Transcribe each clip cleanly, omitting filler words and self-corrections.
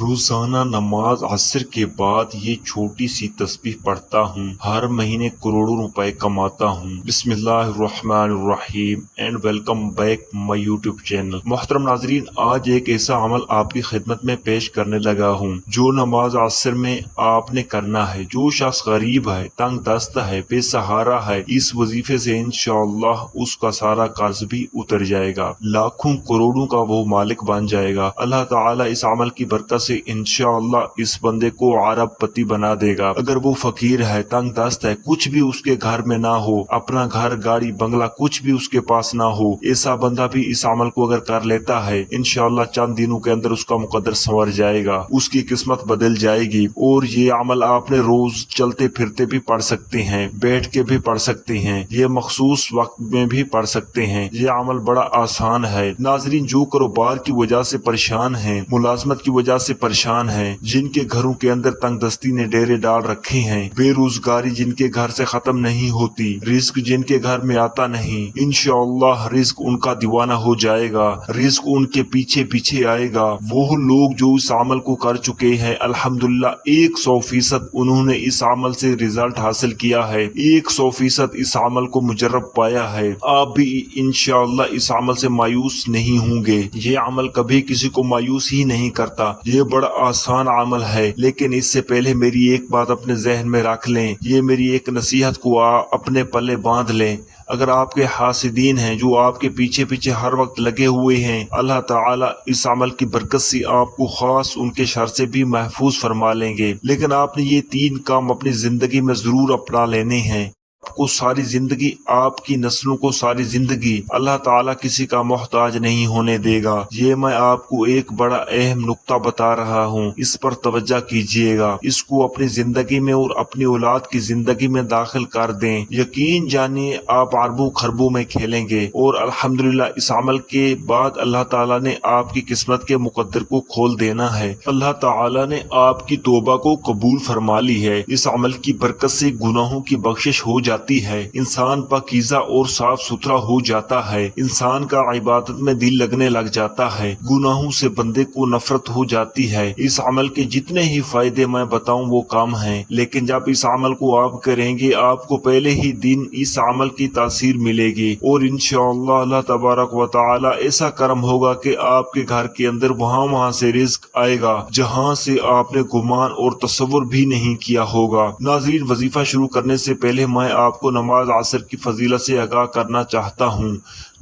روزانہ نماز عصر کے بعد یہ چھوٹی سی تسبیح پڑھتا ہوں۔ ہر مہینے کروڑوں روپے کماتا ہوں۔ بسم اللہ الرحمن الرحیم and welcome back my YouTube channel. محترم ناظرین، آج ایک ایسا عمل آپ کی خدمت میں پیش کرنے لگا ہوں جو نماز عصر میں آپ نے کرنا ہے۔ جو شخص غریب ہے، تنگ دست ہے، بے سہارا ہے، اس وظیفے سے انشاءاللہ اس کا سارا قرض بھی اتر جائے گا، لاکھوں کروڑوں کا وہ مالک بن جائے گا۔ اللہ تعالیٰ اس عمل کی برکت سے انشاءاللہ اس بندے کو عرب پتی بنا دے گا۔ اگر وہ فقیر ہے، تنگ دست ہے، کچھ بھی اس کے گھر میں نہ ہو، اپنا گھر گاڑی بنگلہ کچھ بھی اس کے پاس نہ ہو، ایسا بندہ بھی اس عمل کو اگر کر لیتا ہے، انشاءاللہ چند دنوں کے اندر اس کا مقدر سنور جائے گا، اس کی قسمت بدل جائے گی۔ اور یہ عمل آپ نے روز چلتے پھرتے بھی پڑھ سکتے ہیں، بیٹھ کے بھی پڑھ سکتے ہیں، یہ مخصوص وقت میں بھی پڑھ سکتے ہیں۔ یہ عمل بڑا آسان ہے۔ ناظرین، جو کاروبار کی وجہ سے پریشان ہیں، ملازمت کی وجہ سے پریشان ہیں، جن کے گھروں کے اندر تنگ دستی نے ڈیرے ڈال رکھے ہیں، بے روزگاری جن کے گھر سے ختم نہیں ہوتی، رزق جن کے گھر میں آتا نہیں، انشاءاللہ رزق ان کا دیوانہ ہو جائے گا، رزق ان کے پیچھے پیچھے آئے گا۔ وہ لوگ جو اس عمل کو کر چکے ہیں، الحمدللہ 100% انہوں نے اس عمل سے رزلٹ حاصل کیا ہے، 100% اس عمل کو مجرب پایا ہے۔ آپ بھی انشاءاللہ اس عمل سے مایوس نہیں ہوں گے۔ یہ عمل کبھی کسی کو مایوس ہی نہیں کرتا۔ یہ بڑا آسان عمل ہے، لیکن اس سے پہلے میری ایک بات اپنے ذہن میں رکھ لیں، یہ میری ایک نصیحت کو اپنے پلے باندھ لیں۔ اگر آپ کے حاسدین ہیں جو آپ کے پیچھے پیچھے ہر وقت لگے ہوئے ہیں، اللہ تعالیٰ اس عمل کی برکت سے آپ کو خاص ان کے شر سے بھی محفوظ فرما لیں گے۔ لیکن آپ نے یہ 3 کام اپنی زندگی میں ضرور اپنا لینے ہیں۔ آپ کو ساری زندگی، آپ کی نسلوں کو ساری زندگی اللہ تعالیٰ کسی کا محتاج نہیں ہونے دے گا۔ یہ میں آپ کو ایک بڑا اہم نقطہ بتا رہا ہوں، اس پر توجہ کیجئے گا، اس کو اپنی زندگی میں اور اپنی اولاد کی زندگی میں داخل کر دیں۔ یقین جانیے آپ اربوں خربوں میں کھیلیں گے، اور الحمدللہ اس عمل کے بعد اللہ تعالیٰ نے آپ کی قسمت کے مقدر کو کھول دینا ہے۔ اللہ تعالیٰ نے آپ کی توبہ کو قبول فرما لی ہے۔ اس عمل کی برکت سے گناہوں کی بخشش ہو جاتی ہے، انسان پاکیزہ اور صاف ستھرا ہو جاتا ہے، انسان کا عبادت میں دل لگنے لگ جاتا ہے، گناہوں سے بندے کو نفرت ہو جاتی ہے۔ اس عمل کے جتنے ہی فائدے میں بتاؤں وہ کم ہیں، لیکن جب اس عمل کو آپ کریں گے، آپ کو پہلے ہی دن اس عمل کی تاثیر ملے گی، اور انشاءاللہ اللہ تبارک و تعالی ایسا کرم ہوگا کہ آپ کے گھر کے اندر وہاں سے رزق آئے گا جہاں سے آپ نے گمان اور تصور بھی نہیں کیا ہوگا۔ ناظرین، وظیفہ شروع کرنے سے پہلے میں آپ کو نماز عصر کی فضیلت سے آگاہ کرنا چاہتا ہوں۔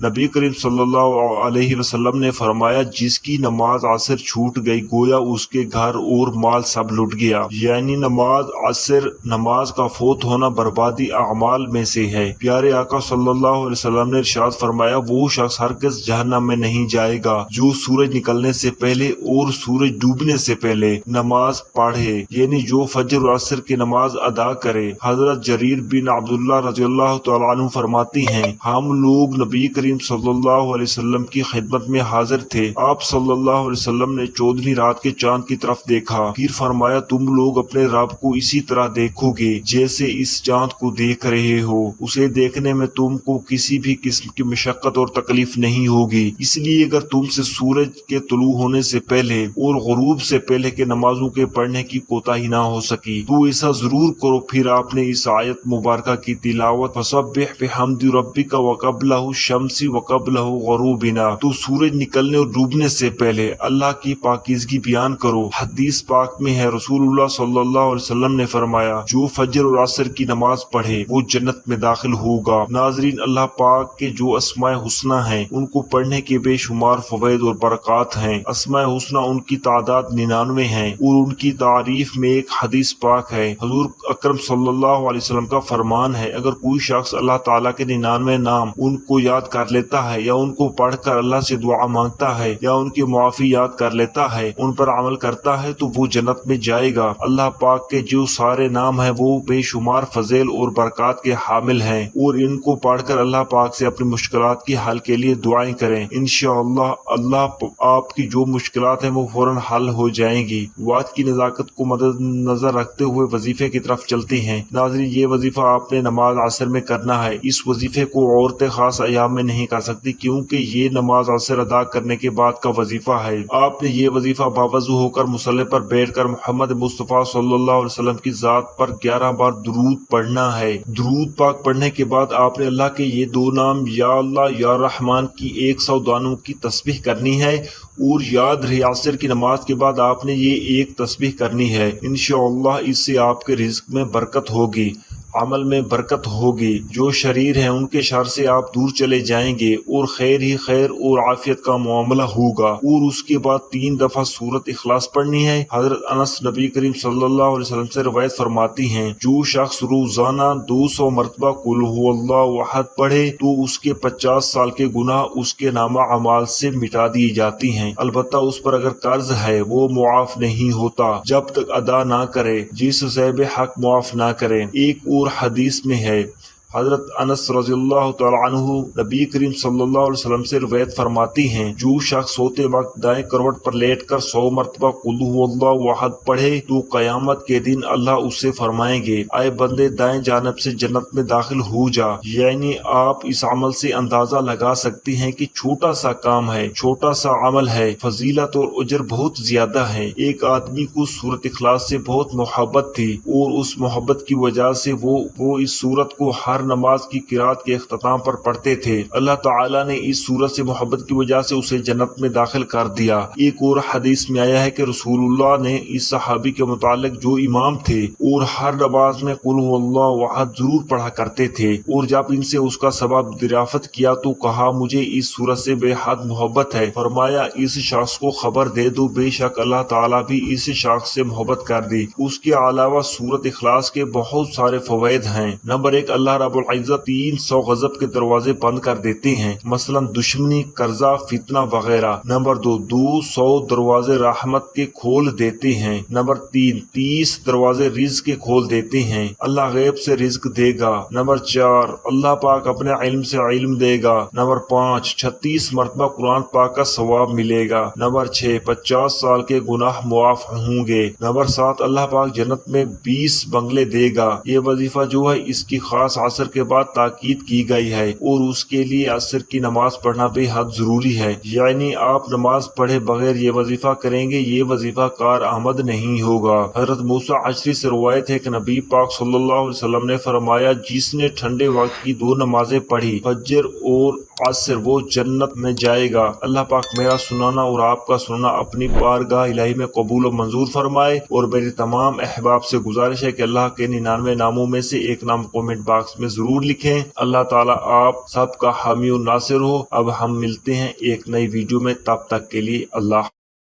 نبی کریم صلی اللہ علیہ وسلم نے فرمایا، جس کی نماز عصر چھوٹ گئی گویا اس کے گھر اور مال سب لٹ گیا۔ یعنی نماز عصر، نماز کا فوت ہونا بربادی اعمال میں سے ہے۔ پیارے آقا صلی اللہ علیہ وسلم نے ارشاد فرمایا، وہ شخص ہرگز جہنم میں نہیں جائے گا جو سورج نکلنے سے پہلے اور سورج ڈوبنے سے پہلے نماز پڑھے، یعنی جو فجر اور عصر کی نماز ادا کرے۔ حضرت جریر بن عبداللہ رضی اللہ تعالیٰ عنہ فرماتی ہیں، ہم لوگ نبی کریم صلی اللہ علیہ وسلم کی خدمت میں حاضر تھے۔ آپ صلی اللہ علیہ وسلم نے 14ویں رات کے چاند کی طرف دیکھا، پھر فرمایا، تم لوگ اپنے رب کو اسی طرح دیکھو گے جیسے اس چاند کو دیکھ رہے ہو۔ اسے دیکھنے میں تم کو کسی بھی قسم کی مشقت اور تکلیف نہیں ہوگی۔ اس لیے اگر تم سے سورج کے طلوع ہونے سے پہلے اور غروب سے پہلے کے نمازوں کے پڑھنے کی کوتاہی نہ ہو سکی تو ایسا ضرور کرو۔ پھر آپ نے اس آیت مبارکہ کی تلاوت، فسبح بحمد ربک وقبلہ الشمس وقبلہ غروبنا، تو سورج نکلنے اور ڈوبنے سے پہلے اللہ کی پاکیزگی بیان کرو۔ حدیث پاک میں ہے، رسول اللہ صلی اللہ علیہ وسلم نے فرمایا، جو فجر اور عصر کی نماز پڑھے وہ جنت میں داخل ہوگا۔ ناظرین، اللہ پاک کے جو اسماء حسنی ہیں ان کو پڑھنے کے بے شمار فوائد اور برکات ہیں۔ اسماء حسنی ان کی تعداد 99 ہیں، اور ان کی تعریف میں ایک حدیث پاک ہے۔ حضور اکرم صلی اللہ علیہ وسلم کا فرمان ہے، اگر کوئی شخص اللہ تعالیٰ کے 99 نام ان کو یاد کر لیتا ہے، یا ان کو پڑھ کر اللہ سے دعا مانگتا ہے، یا ان کی معافی یاد کر لیتا ہے، ان پر عمل کرتا ہے، تو وہ جنت میں جائے گا۔ اللہ پاک کے جو سارے نام ہیں وہ بے شمار فضیل اور برکات کے حامل ہیں، اور ان کو پڑھ کر اللہ پاک سے اپنی مشکلات کی حل کے لیے دعائیں کریں۔ انشاءاللہ اللہ آپ کی جو مشکلات ہیں وہ فوراً حل ہو جائیں گی۔ وقت کی نزاکت کو مد نظر رکھتے ہوئے وظیفے کی طرف چلتے ہیں۔ ناظرین، یہ وظیفہ آپ نے نماز عصر میں کرنا ہے۔ اس وظیفے کو عورتیں خاص ایام میں نہیں نہیں کر سکتی کیونکہ یہ نماز عصر ادا کرنے کے بعد کا وظیفہ ہے۔ آپ نے یہ وظیفہ باوضو ہو کر مصلی پر بیٹھ کر محمد مصطفیٰ صلی اللہ علیہ وسلم کی ذات پر 11 بار درود پڑھنا ہے۔ درود پاک پڑھنے کے بعد آپ نے اللہ کے یہ دو نام یا اللہ یا رحمان کی 100 دانوں کی تسبیح کرنی ہے، اور یاد رہے عصر کی نماز کے بعد آپ نے یہ ایک تسبیح کرنی ہے۔ انشاءاللہ اس سے آپ کے رزق میں برکت ہوگی، عمل میں برکت ہوگی، جو شریر ہیں ان کے شر سے آپ دور چلے جائیں گے اور خیر ہی خیر اور عافیت کا معاملہ ہوگا۔ اور اس کے بعد 3 دفعہ سورت اخلاص پڑھنی ہے۔ حضرت انس نبی کریم صلی اللہ علیہ وسلم سے روایت فرماتی ہیں، جو شخص روزانہ 200 مرتبہ قل هو اللہ احد پڑھے تو اس کے 50 سال کے گناہ اس کے نامہ اعمال سے مٹا دی جاتی ہیں۔ البتہ اس پر اگر قرض ہے وہ معاف نہیں ہوتا جب تک ادا نہ کرے، جس صاحب حق معاف نہ کرے۔ ایک اور حدیث میں ہے، حضرت انس رضی اللہ تعالی عنہ نبی کریم صلی اللہ علیہ وسلم سے روایت فرماتی ہیں، جو شخص سوتے وقت دائیں کروٹ پر لیٹ کر 100 مرتبہ قل هو اللہ احد پڑھے تو قیامت کے دن اللہ اس سے فرمائیں گے، اے بندے دائیں جانب سے جنت میں داخل ہو جا۔ یعنی آپ اس عمل سے اندازہ لگا سکتی ہیں کہ چھوٹا سا کام ہے، چھوٹا سا عمل ہے، فضیلت اور اجر بہت زیادہ ہے۔ ایک آدمی کو سورت اخلاص سے بہت محبت تھی اور اس محبت کی وجہ سے وہ اس سورت کو ہر نماز کی قرات کے اختتام پر پڑھتے تھے۔ اللہ تعالیٰ نے اس سورت سے محبت کی وجہ سے اسے جنت میں داخل کر دیا۔ ایک اور حدیث میں آیا ہے کہ رسول اللہ نے اس صحابی کے متعلق جو امام تھے اور ہر نماز میں قل هو اللہ احد ضرور پڑھا کرتے تھے، اور جب ان سے اس کا سبب دریافت کیا تو کہا مجھے اس سورت سے بے حد محبت ہے۔ فرمایا اس شخص کو خبر دے دو، بے شک اللہ تعالیٰ بھی اس شخص سے محبت کر دی۔ اس کے علاوہ سورت اخلاص کے بہت سارے فوائد ہیں۔ نمبر 1، اللہ رب العزت 300 غضب کے دروازے بند کر دیتے ہیں، مثلا دشمنی، قرضہ، فتنہ وغیرہ۔ نمبر 2، 200 دروازے رحمت کے کھول دیتے ہیں۔ نمبر 3، 30 دروازے رزق کے کھول دیتے ہیں، اللہ غیب سے رزق دے گا۔ نمبر 4، اللہ پاک اپنے علم سے علم دے گا۔ نمبر 5، 36 مرتبہ قرآن پاک کا ثواب ملے گا۔ نمبر 6، 50 سال کے گناہ معاف ہوں گے۔ نمبر 7، اللہ پاک جنت میں 20 بنگلے دے گا۔ یہ وظیفہ جو ہے اس کی خاص عصر کے بعد تاکید کی گئی ہے، اور اس کے لیے عصر کی نماز پڑھنا بے حد ضروری ہے۔ یعنی آپ نماز پڑھے بغیر یہ وظیفہ کریں گے، یہ وظیفہ کارآمد نہیں ہوگا۔ حضرت موسیٰ اشعری سے روایت ہے کہ نبی پاک صلی اللہ علیہ وسلم نے فرمایا، جس نے ٹھنڈے وقت کی 2 نمازیں پڑھی، فجر اور عصر، وہ جنت میں جائے گا۔ اللہ پاک میرا سنانا اور آپ کا سننا اپنی بارگاہ الہی میں قبول و منظور فرمائے، اور میرے تمام احباب سے گزارش ہے کہ اللہ کے 99 ناموں میں سے ایک نام کمنٹ باکس میں ضرور لکھیں۔ اللہ تعالیٰ آپ سب کا حامی و ناصر ہو۔ اب ہم ملتے ہیں ایک نئی ویڈیو میں، تب تک کے لیے اللہ